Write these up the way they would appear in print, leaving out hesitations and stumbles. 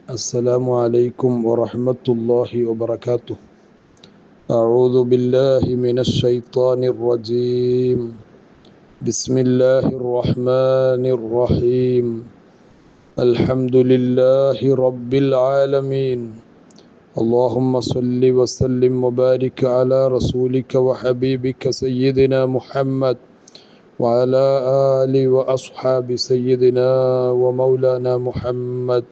السلام عليكم ورحمة الله وبركاته. أعوذ بالله من الشيطان الرجيم. بسم الله الرحمن الرحيم. الحمد لله رب العالمين. اللهم صل وسلم وبارك على رسولك وحبيبك سيدنا محمد وعلى آل وأصحاب سيدنا ومولانا محمد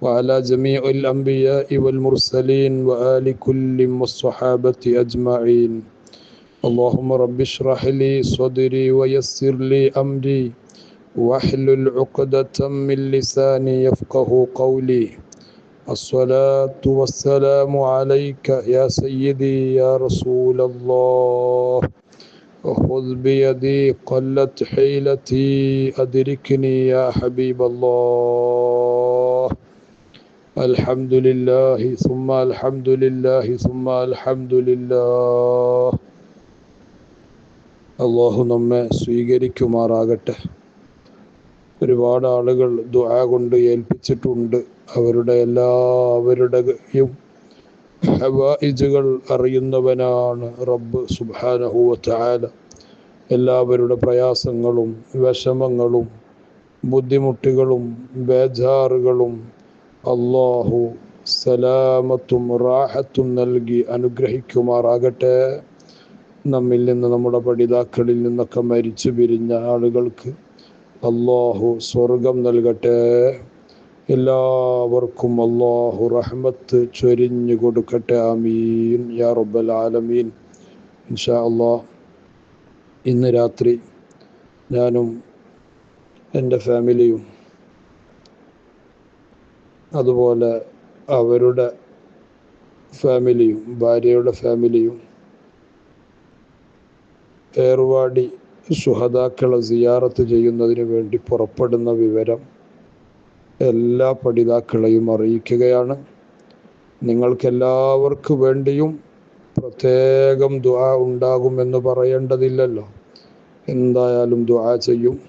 وعلى جميع الأنبياء والمرسلين وآل كل والصحابة أجمعين. اللهم رب اشرح لي صدري ويسر لي أمري واحلل عقدة من لساني يفقه قولي. الصلاة والسلام عليك يا سيدي يا رسول الله. خذ بيدي قلت حيلتي أدركني يا حبيب الله. الحمد لله ثم الحمد لله ثم الحمد لله. അള്ളാഹു നമ്മെ സ്വീകരിക്കുമാറാകട്ടെ. ഒരുപാട് ആളുകൾ ദുആ കൊണ്ട് ഏൽപ്പിച്ചിട്ടുണ്ട്. അവരുടെ എല്ലാവരുടെയും ഹവായിജുകൾ അറിയുന്നവനാണ് റബ്ബ് സുബ്ഹാനഹു വ തആല. എല്ലാവരുടെ പ്രയാസങ്ങളും വിഷമങ്ങളും ബുദ്ധിമുട്ടുകളും ബേജാറുകളും അള്ളാഹു സലാമത്തും റാഹത്തും നൽകി അനുഗ്രഹിക്കുമാറാകട്ടെ. നമ്മിൽ നിന്ന്, നമ്മുടെ പഠിതാക്കളിൽ നിന്നൊക്കെ മരിച്ചു പിരിഞ്ഞ ആളുകൾക്ക് അള്ളാഹു സ്വർഗം നൽകട്ടെ. എല്ലാവർക്കും അള്ളാഹു റഹ്മത്ത് ചൊരിഞ്ഞു കൊടുക്കട്ടെ. ആമീൻ യാ റബ്ബൽ ആലമീൻ. ഇൻഷാ അള്ളാഹ് ഇന്ന് രാത്രി ഞാനും എൻ്റെ ഫാമിലിയും അതുപോലെ അവരുടെ ഫാമിലിയും ഭാര്യയുടെ ഫാമിലിയും ഏർവാടി ശുഹദാക്കളെ സിയാറത്ത് ചെയ്യുന്നതിന് വേണ്ടി പുറപ്പെടുന്ന വിവരം എല്ലാ പഠിതാക്കളെയും അറിയിക്കുകയാണ്. നിങ്ങൾക്കെല്ലാവർക്കു വേണ്ടിയും പ്രത്യേകം ദുആ ഉണ്ടാകുമെന്ന് പറയേണ്ടതില്ലല്ലോ. എന്തായാലും ദുആ ചെയ്യും.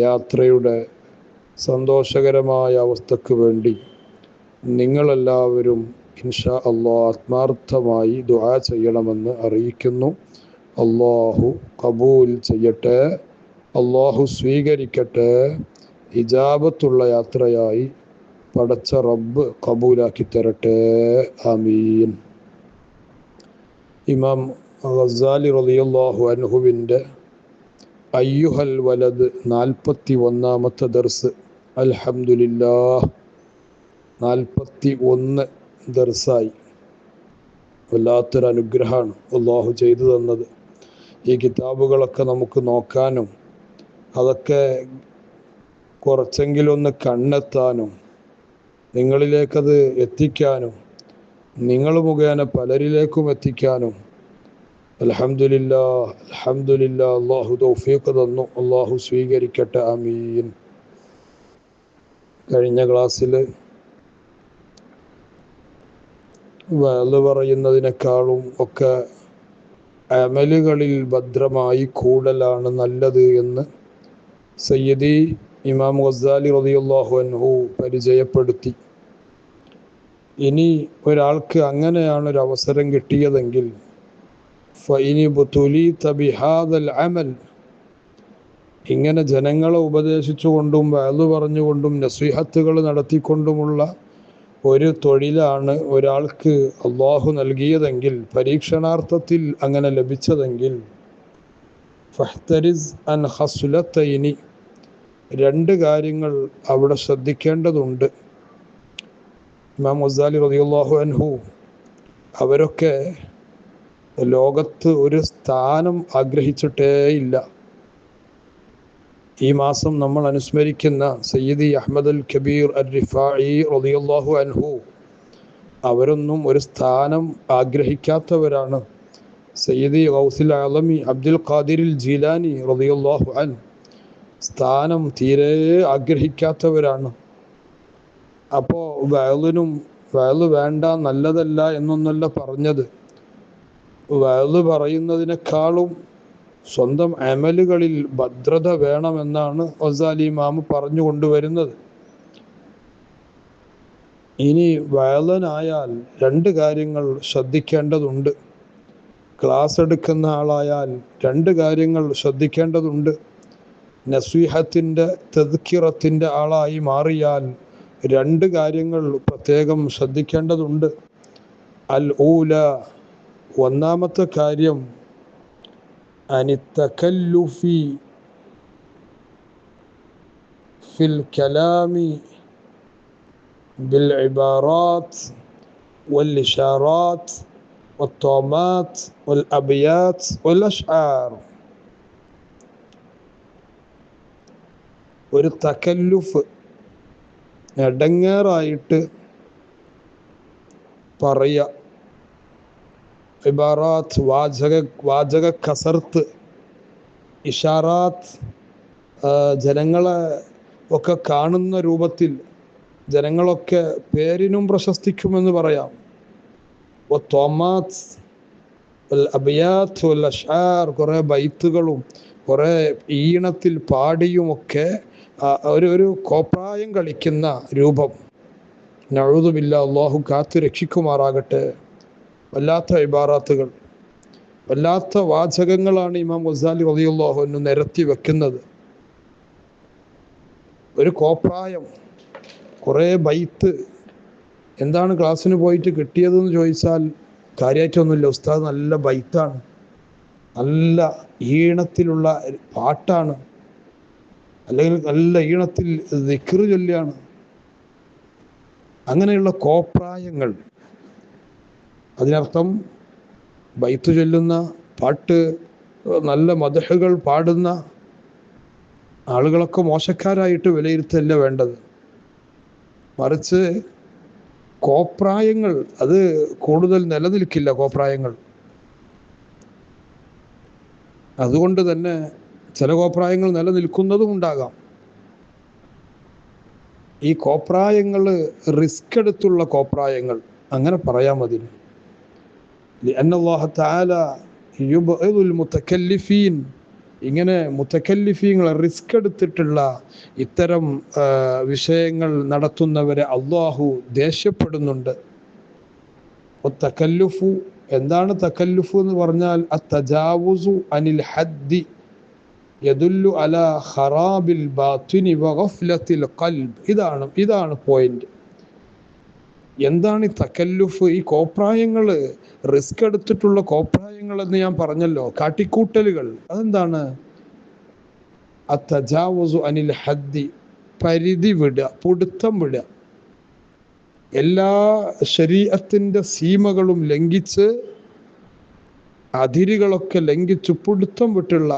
യാത്രയുടെ സന്തോഷകരമായ അവസ്ഥക്ക് വേണ്ടി നിങ്ങളെല്ലാവരും ഇൻഷാ അള്ളാഹ് ആത്മാർത്ഥമായി ദുആ ചെയ്യണമെന്ന് അറിയിക്കുന്നു. അള്ളാഹു കബൂൽ ചെയ്യട്ടെ, അള്ളാഹു സ്വീകരിക്കട്ടെ. ഇജാബത്തുള്ള യാത്രയായി പടച്ച റബ്ബ് കബൂലാക്കി തരട്ടെ. ആമീൻ. ഇമാം ഗസാലി റളിയല്ലാഹു അൻഹുവിൻ്റെ അയ്യുഹൽ വലദ് 41-ാമത്തെ ദർസ്. അൽഹംദുലില്ലാഹ് 41 ദർസായി. വല്ലാത്തൊരു അനുഗ്രഹമാണ് അള്ളാഹു ചെയ്തു തന്നത്. ഈ കിതാബുകളൊക്കെ നമുക്ക് നോക്കാനും അതൊക്കെ കുറച്ചെങ്കിലും ഒന്ന് കണ്ണെത്താനും നിങ്ങളിലേക്കത് എത്തിക്കാനും നിങ്ങൾ മുഖേന പലരിലേക്കും എത്തിക്കാനും അൽഹംദുലില്ലാഹ് അൽഹംദുലില്ലാഹ് അള്ളാഹു തൗഫീഖ് തന്നു. അള്ളാഹു സ്വീകരിക്കട്ടെ. ആമീൻ. കഴിഞ്ഞ ക്ലാസ്സിൽ വഅദ് പറയുന്നതിനേക്കാളും ഒക്കെ അമലുകളിൽ ഭദ്രമായി കൂടലാണ് നല്ലത് എന്ന് സയ്യിദി ഇമാം ഗസാലി റളിയല്ലാഹു അൻഹു പരിചയപ്പെടുത്തി. ഇനി ഒരാൾക്ക് അങ്ങനെയാണ് ഒരു അവസരം കിട്ടിയതെങ്കിൽ ഫഇനി ബുതുലിത ബിഹാദൽ അമൽ, ഇങ്ങനെ ജനങ്ങളെ ഉപദേശിച്ചുകൊണ്ടും വഅദ് പറഞ്ഞുകൊണ്ടും നസീഹത്തുകൾ നടത്തിക്കൊണ്ടുമുള്ള ഒരു തൊഴിലാണ് ഒരാൾക്ക് അള്ളാഹു നൽകിയതെങ്കിൽ, പരീക്ഷണാർത്ഥത്തിൽ അങ്ങനെ ലഭിച്ചതെങ്കിൽ, ഫഹ്തരിസ് അൻ ഖസ്ലത്തൈനി, 2 കാര്യങ്ങൾ അവിടെ ശ്രദ്ധിക്കേണ്ടതുണ്ട്. ഇമാം ഗസാലി റളിയല്ലാഹു അൻഹു അവരൊക്കെ ലോകത്ത് ഒരു സ്ഥാനം ആഗ്രഹിച്ചിട്ടേയില്ല. ഈ മാസം നമ്മൾ അനുസ്മരിക്കുന്ന സയ്യിദി അഹ്മദ് അൽ കബീർ അൽ റിഫാഇ റളിയല്ലാഹു അൻഹു അവരൊന്നും ഒരു സ്ഥാനം ആഗ്രഹിക്കാത്തവരാണ്. സയ്യിദി ഗൗസുൽ ആലമി അബ്ദുൽ ഖാദിർ ജീലാനി റളിയല്ലാഹു അൻഹു സ്ഥാനം തീരെ ആഗ്രഹിക്കാത്തവരാണ്. അപ്പോൾ വഅദ് വേണ്ട, നല്ലതല്ല എന്നൊന്നല്ല പറഞ്ഞത്. വഅദ് പറയുന്നതിനേക്കാളും സ്വന്തം അമലുകളിൽ ഭദ്രത വേണമെന്നാണ് ഗസാലി ഇമാം പറഞ്ഞു കൊണ്ടുവരുന്നത്. ഇനി വയലനായാൽ രണ്ട് കാര്യങ്ങൾ ശ്രദ്ധിക്കേണ്ടതുണ്ട്. ക്ലാസ് എടുക്കുന്ന ആളായാൽ രണ്ട് കാര്യങ്ങൾ ശ്രദ്ധിക്കേണ്ടതുണ്ട്. നസീഹത്തിൻ്റെ തദ്കിറത്തിൻ്റെ ആളായി മാറിയാൽ രണ്ട് കാര്യങ്ങൾ പ്രത്യേകം ശ്രദ്ധിക്കേണ്ടതുണ്ട്. അൽ ഊല, ഒന്നാമത്തെ കാര്യം, അനിത്തകല്ലുഫി ഫിൽ കലാമി ബിൽ ഇബാറാത്ത് വൽ ഇഷാറാത്ത് വത്തോമാത്ത് വൽ അബിയാത്ത് വൽ അഷ്ആർ. ഒരു തകല്ലുഫ്, എടങ്ങേറായിട്ട് പറയുക, ഇബാറാത്ത് വാചക കസർത്ത്, ഇഷാറാത്ത് ജനങ്ങളെ ഒക്കെ കാണുന്ന രൂപത്തിൽ, ജനങ്ങളൊക്കെ പേരിനും പ്രശസ്തിക്കുമെന്ന് പറയാം. തോമാത്ത് അബിയാത്ത് വൽ അഷ്ആർ, കുറേ ബൈത്തുകളും കുറേ ഈണത്തിൽ പാടിയുമൊക്കെ ഒരു കോപ്രായം കളിക്കുന്ന രൂപം. നഊദു ബില്ലാഹ്, അല്ലാഹു കാത്തു രക്ഷിക്കുമാറാകട്ടെ. വല്ലാത്ത ഇബാറാത്തുകൾ, വല്ലാത്ത വാചകങ്ങളാണ് ഇമാം ഗസാലി റളിയല്ലാഹു അൻഹു നിരത്തി വെക്കുന്നത്. ഒരു കോപ്രായം, കുറേ ബൈത്ത്. എന്താണ് ക്ലാസ്സിന് പോയിട്ട് കിട്ടിയതെന്ന് ചോദിച്ചാൽ കാര്യമായിട്ടൊന്നുമില്ല. ഉസ്താദ് നല്ല ബൈത്താണ്, നല്ല ഈണത്തിലുള്ള പാട്ടാണ്, അല്ലെങ്കിൽ നല്ല ഈണത്തിൽ ദിക്ർ ചൊല്ലുകയാണ്. അങ്ങനെയുള്ള കോപ്രായങ്ങൾ, അതിനർത്ഥം ബൈത്ത് ചൊല്ലുന്ന, പാട്ട്, നല്ല മദ്ഹുകൾ പാടുന്ന ആളുകളൊക്കെ മോശക്കാരായിട്ട് വിലയിരുത്തല്ല വേണ്ടത്. മറിച്ച് കോപ്രായങ്ങൾ, അത് കൂടുതൽ നിലനിൽക്കില്ല കോപ്രായങ്ങൾ. അതുകൊണ്ട് തന്നെ ചില കോപ്രായങ്ങൾ നിലനിൽക്കുന്നതും ഉണ്ടാകാം. ഈ കോപ്രായങ്ങൾ റിസ്ക് എടുത്തുള്ള കോപ്രായങ്ങൾ, അങ്ങനെ പറയാം അതിന്. അല്ലാഹു തആല യുബ്ഇദുൽ മുതകല്ലിഫീൻ, ഇങ്ങനെ മുതകല്ലിഫീങ്ങൾ, റിസ്ക് എടുത്തിട്ടുള്ള ഇത്തരം വിഷയങ്ങൾ നടത്തുന്നവരെ അള്ളാഹു ദേഷ്യപ്പെടുന്നുണ്ട്. തകല്ലുഫു, എന്താണ് തകല്ലുഫ് എന്ന് പറഞ്ഞാൽ? അത്തജാവുസു അനിൽ ഹദ്ദി യദുല്ലു അലാ ഖറാബിൽ ബാത്തിനി വഗഫ്ലത്തിൽ ഖൽബ്. ഇതാണ് പോയിന്റ്. എന്താണ് ഈ തകല്ലുഫ്? ഈ കോപ്രായങ്ങൾ, റിസ്ക് എടുത്തിട്ടുള്ള കോപ്രായങ്ങൾ എന്ന് ഞാൻ പറഞ്ഞല്ലോ, കാട്ടിക്കൂട്ടലുകൾ. അതെന്താണ്? അത്തജാവുസു അനിൽ ഹദ്ദി, പരിധി വിടുക, പിടുത്തം വിടുക. എല്ലാ ശരീഅത്തിന്റെ സീമകളും ലംഘിച്ച്, അതിരുകളൊക്കെ ലംഘിച്ച് പിടുത്തം വിട്ടുള്ള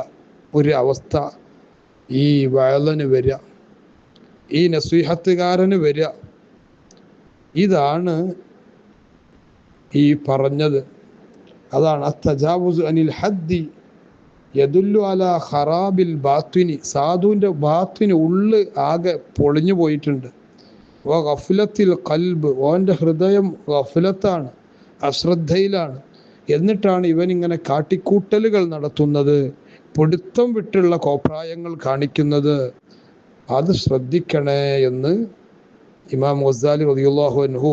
ഒരു അവസ്ഥ ഈ വയലന് വരിക, ഈ നസീഹത്തുകാരന് വരിക. ഇതാണ് ഈ പറഞ്ഞത്. അതാണ് അത്തജാവുസ് അനിൽ ഹദ്ദി യദുല്ലു അലാ ഖറാബിൽ ബാത്തിനി. സാധുവിൻ്റെ ബാത്തിന് ഉള്ള് ആകെ പൊളിഞ്ഞു പോയിട്ടുണ്ട്. ഗഫ്ലത്തിൽ ഖൽബ്, ഓൻ്റെ ഹൃദയം ഗഫ്ലത്താണ്, അശ്രദ്ധയിലാണ്. എന്നിട്ടാണ് ഇവൻ ഇങ്ങനെ കാട്ടിക്കൂട്ടലുകൾ നടത്തുന്നത്, പിടുത്തം വിട്ടുള്ള കോപ്രായങ്ങൾ കാണിക്കുന്നത്. അത് ശ്രദ്ധിക്കണേ എന്ന് ഇമാം ഗസാലി റളിയല്ലാഹു അൻഹു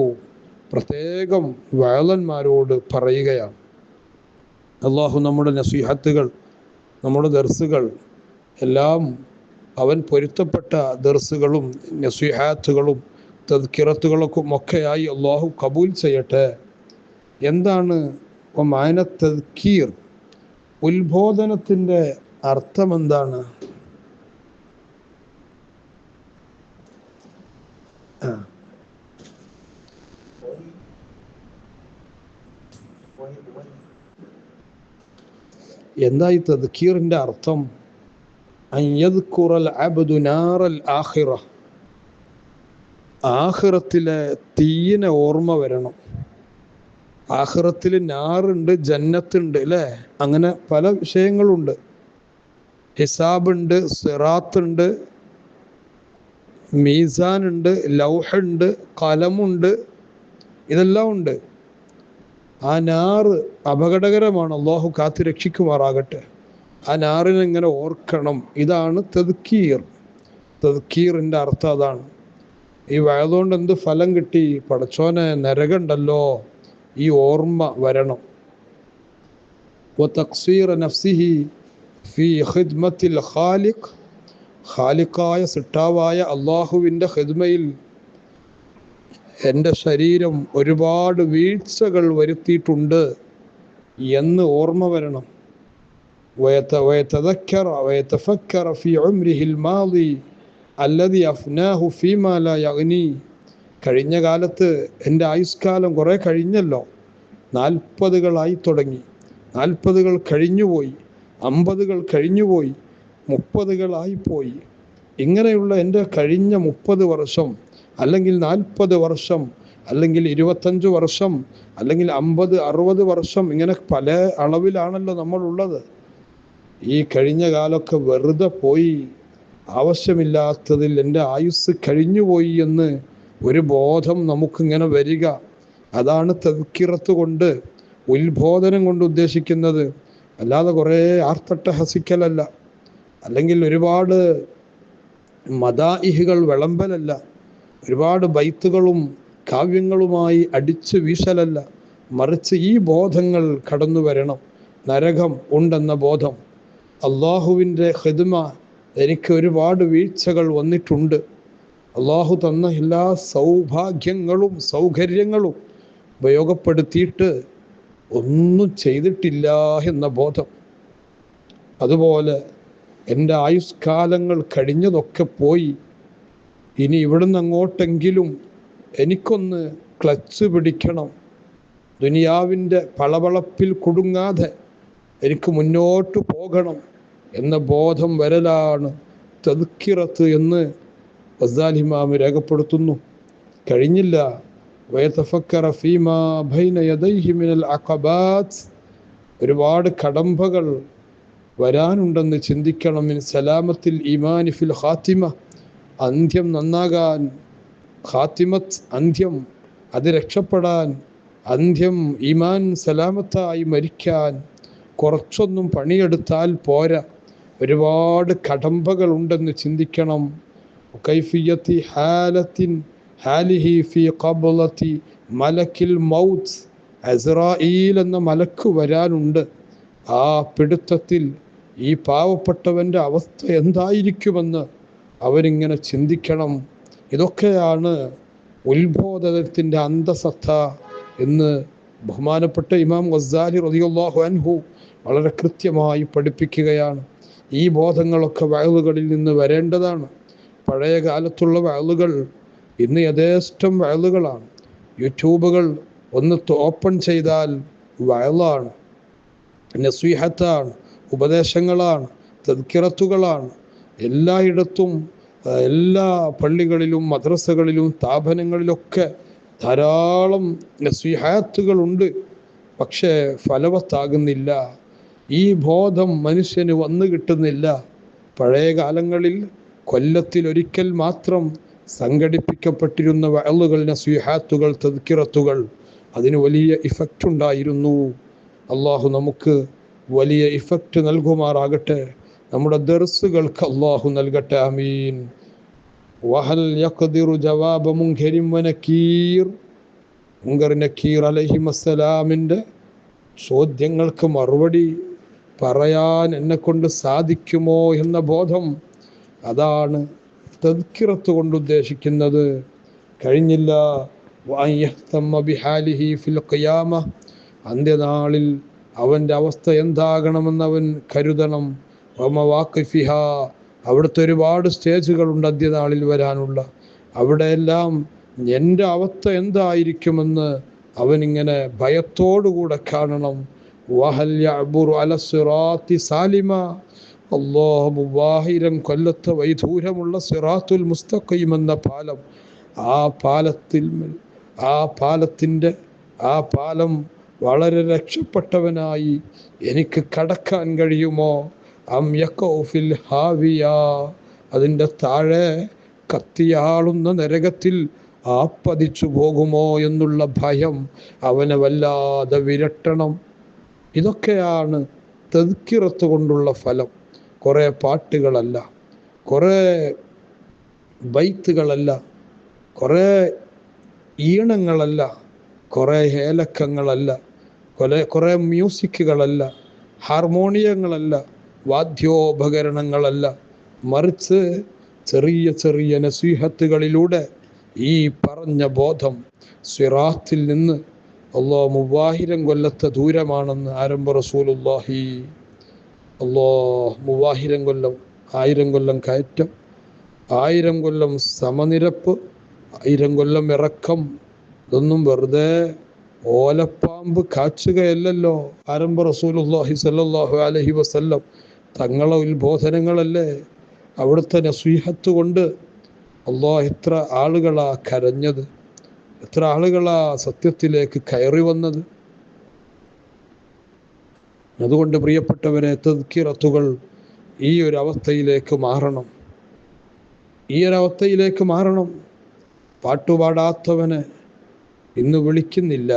പ്രത്യേകം വയലന്മാരോട് പറയുകയാണ്. അള്ളാഹു നമ്മുടെ നസീഹത്തുകൾ, നമ്മുടെ ദർസുകൾ എല്ലാം അവൻ പൊരുത്തപ്പെട്ട ദർസുകളും നസീഹാത്തുകളും തദ്കിറത്തുകളൊക്കെ ഒക്കെയായി അള്ളാഹു കബൂൽ ചെയ്യട്ടെ. എന്താണ് മാന തദ്കീർ? ഉത്ബോധനത്തിൻ്റെ അർത്ഥം എന്താണ്? എന്താ ഈ തദ്കീറിൻ്റെ അർത്ഥം? അൻ യദ്കുറൽ അബ്ദു നാറൽ ആഖിറ, ആഖിറത്തിലെ തീയിനെ ഓർമ്മ വരണം. ആഖിറത്തിൽ നാറുണ്ട്, ജന്നത്തുണ്ട്, അല്ലേ? അങ്ങനെ പല വിഷയങ്ങളുണ്ട്. ഹിസാബുണ്ട്, സിറാത്തുണ്ട്, മീസാനുണ്ട്, ലൗഹുണ്ട്, കലമുണ്ട്, ഇതെല്ലാം ഉണ്ട്. ആ നാറ് അപകടകരമാണ്. അള്ളാഹു കാത്തു രക്ഷിക്കുമാറാകട്ടെ. ആ നാറിനെ ഇങ്ങനെ ഓർക്കണം. ഇതാണ് തദ്കീർ. തദ്കീറിൻ്റെ അർത്ഥം അതാണ്. ഈ വയതുകൊണ്ട് എന്ത് ഫലം കിട്ടി? പടച്ചോനെ, നരകണ്ടല്ലോ, ഈ ഓർമ്മ വരണം. വതഖ്സീറ നഫ്സിഹി ഫീ ഖിദ്മത്തിൽ ഖാലിഖ്, ഖാലിഖായ സിട്ടാവായ അള്ളാഹുവിൻ്റെ ഖിദ്മയിൽ എൻ്റെ ശരീരം ഒരുപാട് വീഴ്ചകൾ വരുത്തിയിട്ടുണ്ട് എന്ന് ഓർമ്മ വരണം. വയതദക്കറ വയതഫക്കറ ഫീ ഉംരിഹിൽ മാളി അല്ലദി അഫ്നാഹു ഫീമാ ലാ യഗ്നി. കഴിഞ്ഞ കാലത്ത് എൻ്റെ ആയുഷ്കാലം കുറേ കഴിഞ്ഞല്ലോ. 40കളായി തുടങ്ങി, 40കൾ കഴിഞ്ഞുപോയി, 50കൾ കഴിഞ്ഞുപോയി, 30കളായിപ്പോയി. ഇങ്ങനെയുള്ള എൻ്റെ കഴിഞ്ഞ 30 വർഷം അല്ലെങ്കിൽ 40 വർഷം അല്ലെങ്കിൽ 25 വർഷം അല്ലെങ്കിൽ 50, 60 വർഷം, ഇങ്ങനെ പല അളവിലാണല്ലോ നമ്മളുള്ളത്. ഈ കഴിഞ്ഞ കാലമൊക്കെ വെറുതെ പോയി, ആവശ്യമില്ലാത്തതിൽ എൻ്റെ ആയുസ് കഴിഞ്ഞുപോയി എന്ന് ഒരു ബോധം നമുക്കിങ്ങനെ വരിക. അതാണ് തദ്കിറത്ത് കൊണ്ട്, ഉത്ബോധനം കൊണ്ട് ഉദ്ദേശിക്കുന്നത്. അല്ലാതെ കുറേ ആർത്തട്ടഹസിക്കലല്ല, അല്ലെങ്കിൽ ഒരുപാട് മദാഇഹുകൾ വിളമ്പലല്ല, ഒരുപാട് ബൈത്തുകളും കാവ്യങ്ങളുമായി അടിച്ചു വീശലല്ല. മറിച്ച് ഈ ബോധങ്ങൾ കടന്നു വരണം. നരകം ഉണ്ടെന്ന ബോധം, അള്ളാഹുവിൻ്റെ ഖിദ്മ, എനിക്ക് ഒരുപാട് വീഴ്ചകൾ വന്നിട്ടുണ്ട്, അള്ളാഹു തന്ന എല്ലാ സൗഭാഗ്യങ്ങളും സൗകര്യങ്ങളും ഉപയോഗപ്പെടുത്തിയിട്ട് ഒന്നും ചെയ്തിട്ടില്ല എന്ന ബോധം. അതുപോലെ എൻ്റെ ആയുഷ്കാലങ്ങൾ കഴിഞ്ഞതൊക്കെ പോയി, ഇനി ഇവിടുന്ന് അങ്ങോട്ടെങ്കിലും എനിക്കൊന്ന് ക്ലച്ച് പിടിക്കണം, ദുനിയാവിൻ്റെ പളപളപ്പിൽ കുടുങ്ങാതെ എനിക്ക് മുന്നോട്ട് പോകണം എന്ന ബോധം വരലാണ് തദ്കിറത്ത് എന്ന് ഗസാലി ഇമാം രേഖപ്പെടുത്തുന്നു. കഴിഞ്ഞില്ല. വയതഫക്കറ ഫീമാ ബൈന യദൈഹി മിനൽ അഖബാത്ത്, ഒരുപാട് കടമ്പകൾ വരാനുണ്ടെന്ന് ചിന്തിക്കണം. മിൻ സലാമത്തിൽ ഈമാനി ഫിൽ ഖാത്തിമ, അന്ത്യം നന്നാകാൻ, ഖാത്തിമത്ത് അന്ത്യം, അത് രക്ഷപ്പെടാൻ, അന്ത്യം ഈമാൻ സലാമത്തായി മരിക്കാൻ കുറച്ചൊന്നും പണിയെടുത്താൽ പോരാ, ഒരുപാട് കടമ്പകൾ ഉണ്ടെന്ന് ചിന്തിക്കണം. കൈഫിയത്തി ഹാലിഹി ഫി ഖബ്ലത്തി മലക്കിൽ മൗത്ത്, അസ്റായീൽ എന്ന മലക്ക് വരാനുണ്ട്. ആ പിടുത്തത്തിൽ ഈ പാവപ്പെട്ടവൻ്റെ അവസ്ഥ എന്തായിരിക്കുമെന്ന് അവരിങ്ങനെ ചിന്തിക്കണം. ഇതൊക്കെയാണ് ഉത്ബോധനത്തിൻ്റെ അന്തസത്ത എന്ന് ബഹുമാനപ്പെട്ട ഇമാം ഗസാലി റളിയല്ലാഹു അൻഹു വളരെ കൃത്യമായി പഠിപ്പിക്കുകയാണ്. ഈ ബോധങ്ങളൊക്കെ വഅളുകളിൽ നിന്ന് വരേണ്ടതാണ്. പഴയ കാലത്തുള്ള വഅളുകൾ ഇന്ന് യഥേഷ്ടം വഅളുകളാണ്. യൂട്യൂബുകൾ ഒന്ന് ഓപ്പൺ ചെയ്താൽ വഅളാണ്, നസീഹത്താണ്, ഉപദേശങ്ങളാണ്, തദ്കിറത്തുകളാണ്. എല്ലായിടത്തും, എല്ലാ പള്ളികളിലും മദ്രസകളിലും സ്ഥാപനങ്ങളിലൊക്കെ ധാരാളം നസീഹത്തുകളുണ്ട്. പക്ഷേ ഫലവത്താകുന്നില്ല. ഈ ബോധം മനുഷ്യന് വന്നു കിട്ടുന്നില്ല. പഴയ കാലങ്ങളിൽ കൊല്ലത്തിലൊരിക്കൽ മാത്രം സംഘടിപ്പിക്കപ്പെട്ടിരുന്ന വഅളുകൾ, നസീഹത്തുകൾ, തദ്കിറത്തുകൾ, അതിന് വലിയ ഇഫക്റ്റ് ഉണ്ടായിരുന്നു. അള്ളാഹു നമുക്ക് വലിയ ഇഫക്റ്റ് നൽകുമാറാകട്ടെ. നമ്മുടെ ദർസുകൾക്ക് അള്ളാഹു നൽകട്ടെ. ആമീൻ. വഹൽ യഖ്ദിറു ജവാബ മുൻകരിൻ വനകീർ, മുൻകർ നകീർ അലൈഹിമസ്സലാമിൻ്റെ ചോദ്യങ്ങൾക്ക് മറുപടി പറയാൻ എന്നെക്കൊണ്ട് സാധിക്കുമോ എന്ന ബോധം, അതാണ് തദ്കിറത്ത് കൊണ്ട് ഉദ്ദേശിക്കുന്നത്. കഴിഞ്ഞില്ല. ബിഹാലിഹി ഫിൽ ഖിയാമ, അന്ത്യനാളിൽ അവൻ്റെ അവസ്ഥ എന്താകണമെന്ന് അവൻ കരുതണം. വമവാഖിഫിഹ, അവിടുത്തെ ഒരുപാട് സ്റ്റേജുകളുണ്ട് അന്ത്യനാളിൽ വരാനുള്ള. അവിടെയെല്ലാം എൻ്റെ അവസ്ഥ എന്തായിരിക്കുമെന്ന് അവനിങ്ങനെ ഭയത്തോടുകൂടെ കാണണം. വഹൽ യഅ്ബുറു അല സിറാത്തി സാലിമ, അല്ലാഹു 1000 കൊല്ലത്തെ വൈദൂരമുള്ള സിറാത്തുൽ മുസ്തഖീം എന്ന പാലം, ആ പാലം വളരെ രക്ഷപ്പെട്ടവനായി എനിക്ക് കടക്കാൻ കഴിയുമോ? അം യഖഉ ഫിൽ ഹാവിയ, അതിൻ്റെ താഴെ കത്തിയാളുന്ന നരകത്തിൽ ആപ്പതിച്ചു പോകുമോ എന്നുള്ള ഭയം അവനെ വല്ലാതെ വിരട്ടണം. ഇതൊക്കെയാണ് തദ്കിറത്ത് കൊണ്ടുള്ള ഫലം. കുറേ പാട്ടുകളല്ല, കുറേ ബൈത്തുകളല്ല, കുറേ ഈണങ്ങളല്ല, കുറേ ഏലക്കങ്ങളല്ല, കുറേ മ്യൂസിക്കുകളല്ല, ഹാർമോണിയങ്ങളല്ല, വാദ്യോപകരണങ്ങളല്ല, മറിച്ച് ചെറിയ ചെറിയ നസീഹത്തുകളിലൂടെ ഈ പറഞ്ഞ ബോധം സിറാത്തിൽ നിന്ന് 3000 കൊല്ലത്തെ ദൂരമാണെന്ന് ആരംഭ റസൂലുള്ളാഹി 3000 കൊല്ലം, 1000 കൊല്ലം കയറ്റം, 1000 കൊല്ലം സമനിരപ്പ്, 1000 കൊല്ലം ഇറക്കം. ഇതൊന്നും വെറുതെ ഓലപ്പാമ്പ് കാച്ചുകയല്ലല്ലോ ആരംഭ റസൂലുള്ളാഹി സ്വല്ലല്ലാഹു അലൈഹി വസല്ലം. തങ്ങളെ ഉത്ബോധനങ്ങളല്ലേ, അവിടുത്തെ നസീഹത്ത് കൊണ്ട് എത്ര ആളുകളാ കരഞ്ഞത്, എത്ര ആളുകളാ സത്യത്തിലേക്ക് കയറി വന്നത്. അതുകൊണ്ട് പ്രിയപ്പെട്ടവരെ, തദ്കിറത്തുകൾ ഈ ഒരു അവസ്ഥയിലേക്ക് മാറണം, ഈ ഒരു അവസ്ഥയിലേക്ക് മാറണം. പാട്ടുപാടാത്തവനെ ഇന്ന് വിളിക്കുന്നില്ല,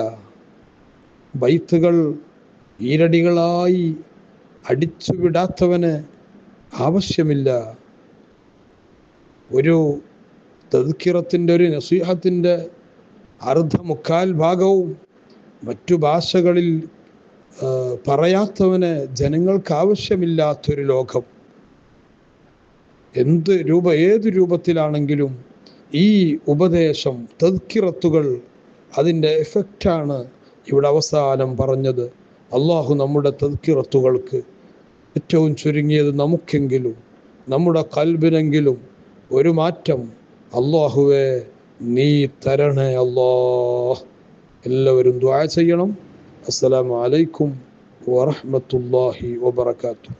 ബൈത്തുകൾ ഈരടികളായി അടിച്ചു വിടാത്തവന് ആവശ്യമില്ല. ഒരു തദ്കിറത്തിൻ്റെ, ഒരു നസീഹത്തിൻ്റെ അർദ്ധമുക്കാൽ ഭാഗവും മറ്റു ഭാഷകളിൽ പറയാത്തവന് ജനങ്ങൾക്ക് ആവശ്യമില്ലാത്തൊരു ലോകം. ഏത് രൂപത്തിലാണെങ്കിലും ഈ ഉപദേശം, തദ്കിറത്തുകൾ, അതിൻ്റെ എഫക്റ്റാണ് ഇവിടെ അവസാനം പറഞ്ഞത്. അള്ളാഹു നമ്മുടെ തദ്കിറത്തുകൾക്ക് ഏറ്റവും ചുരുങ്ങിയത് നമുക്കെങ്കിലും, നമ്മുടെ ഖൽബിനെങ്കിലും ഒരു മാറ്റം അള്ളാഹുവേ നീ തരണേ അല്ലാഹ്. എല്ലാവരും ദുആ ചെയ്യണം. അസ്സലാമു അലൈക്കും വറഹ്മത്തുള്ളാഹി വബറകാതുഹു.